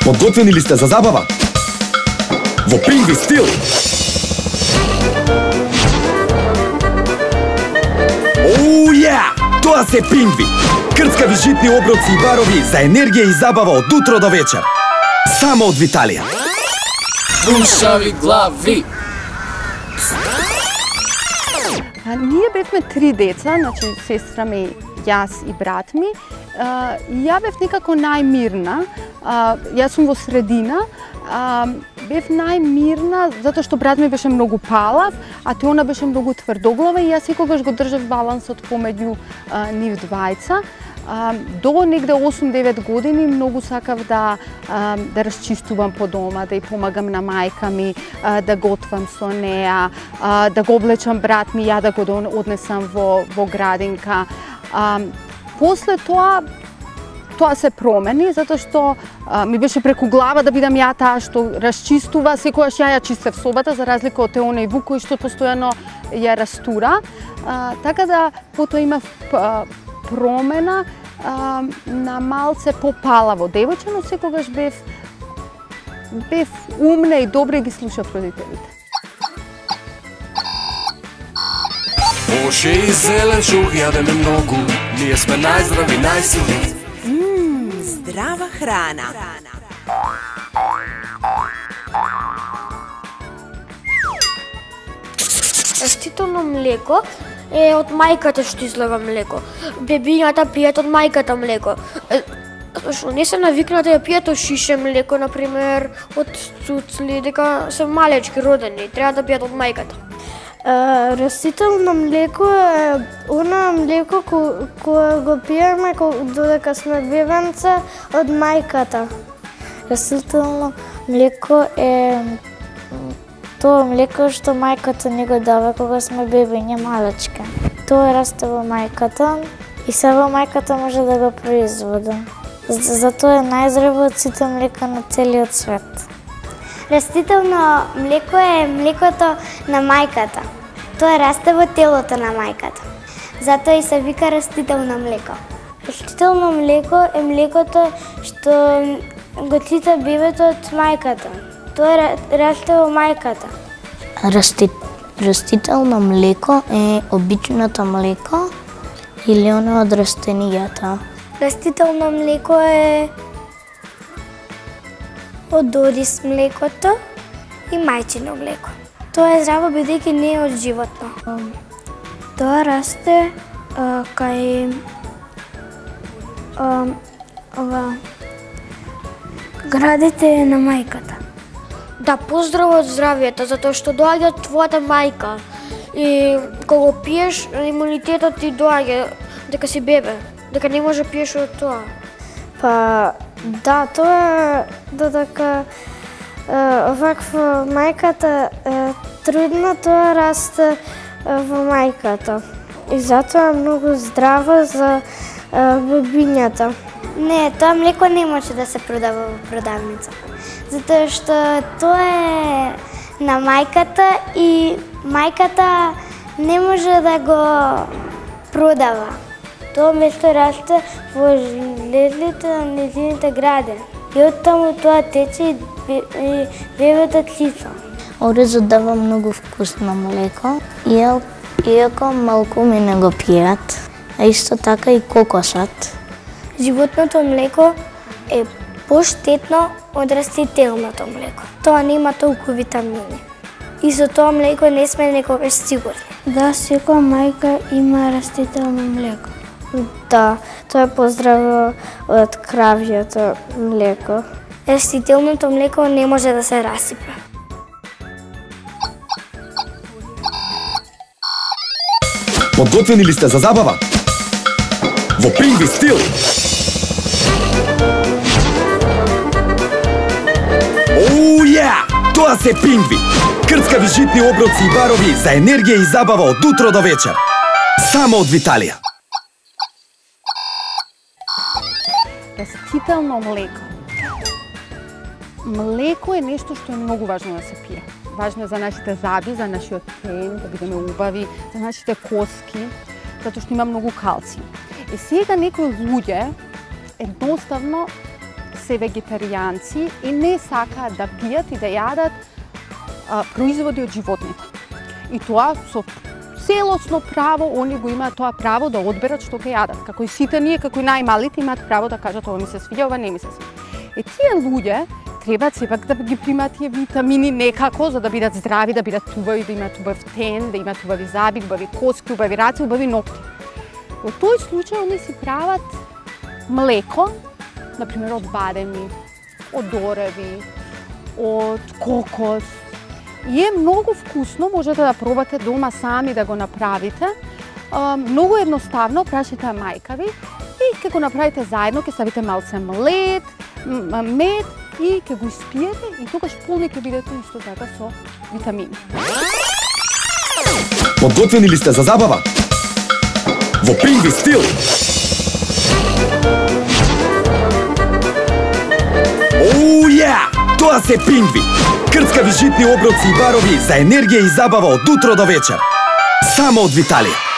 Подготвени ли сте за забава? Во пингви стил! Оу, ја! Тоа се пингви! Крцкави житни оброци и барови за енергија и забава од утро до вечер. Само од Виталија. Слушави глави! Ние бевме 3 деца, значи сестра ми, јас и брат ми. Ја бев некако најмирна. Јас сум во средина. Бев најмирна затоа што брат ми беше многу палав, а Теона беше многу тврдоглава и јас секогаш го држав балансот помеѓу нив двајца. До негде 8-9 години многу сакав да расчистувам по дома, да ја помагам на мајка ми, да готвам со неа, да го облечам брат ми, ја да го однесам во градинка. После тоа се промени, затоа што ми беше преку глава да бидам ја таа што расчистува, секогаш ја чистев собата, за разлика од Теона и Вуко, што постојано ја растура. Така да потоа имав промена на малце попалаво девојче, но секогаш бев умна и добра и ги слушав родителите. Боше и зелен шух јадеме многу, ние сме најздрави, најсилни. Здрава храна. Растително млеко е од мајката што излева млеко. Бебињата пијат од мајката млеко. Што не се навикнати да пијат од шише млеко, например, од цуцли, дека се малечки родени, треба да пијат од мајката. Растително млеко е она млеко кое го пиеме додека сме бебенца од мајката. Растително млеко е тоа млеко што мајката ни го дава кога сме бебиња малечки. Тоа расте во мајката и само мајката може да го производи. Затоа е најздраво од сите млека на целиот свет. Растително млеко е млекото на мајката. Тоа расте во телото на мајката. Затоа и се вика растително млеко. Растително млеко е млекото што го цита бебето од мајката. Тоа расте во мајката. Растително млеко е обичното млеко или оно од растенијата. Растително млеко е од орис млекото и мајчино млеко. Тоа е здраво бидејќи не е од животно. Тоа расте кај градите на мајката. Да поздраво од здравието, затоа што доаѓа од твојата мајка и кога го пиеш, имунитетот ти доаѓа дека си бебе, дека не може пиеш од тоа. Па да, тоа додека вакво мајката трудно, тоа расте во мајката. И затоа е многу здраво за бебињата. Не, тоа млеко не може да се продава во продавница. Затоа што тоа е на мајката и мајката не може да го продава. Тоа место расте во жлезите на нејзините граде. И оттаму тоа тече и бебето цица. Оризот дава многу вкусно млеко, иако малкуми не го пијат, а исто така и кокосот. Животното млеко е поштетно од растителното млеко. Тоа нема толку витамини. И со тоа млеко не сме некогаш сигурни. Да, секоја мајка има растително млеко. Да, тоа е поздраво од кравјето млеко. Растителното млеко не може да се расипе. Подготвени ли сте за забава? Во пингви стил! Оу, ја! Тоа се пингви! Крцкави житни оброци и барови за енергија и забава од утро до вечер. Само од Виталија. Растително млеко. Млеко е нешто што е многу важно да се пие. Важно е за нашите заби, за нашиот тен, да бидеме убави, за нашите коски, затоа што има многу калциум. И сега некои луѓе едноставно се вегетаријанци и не сакаат да пијат и да јадат производи од животните. И тоа со целосно право, они го имаат тоа право да одберат што ќе јадат. Како и сите ние, како и најмалите имаат право да кажат ова ми се свиѓа, ова не ми се свиѓа. Тие луѓе треба сепак да ги примат тие витамини некако за да бидат здрави, да бидат убави, да имаат убав тен, да имаат убави заби, убави коски, убави раце, убави ногти. Во тој случај они си прават млеко, например од бадеми, од дореви, од кокос. И е многу вкусно, можете да пробате дома сами да го направите. Многу едноставно, прашите мајка ви и ќе го направите заедно, ќе ставите малце мед и ќе го испиете и тогаш полни ќе бидете исто така со витамини. Подготвени ли сте за забава? Во Пингви стил! Оу, ја! Тоа се Пингви! Крцкави житни оброци и барови за енергија и забава од утро до вечер. Само од Виталија!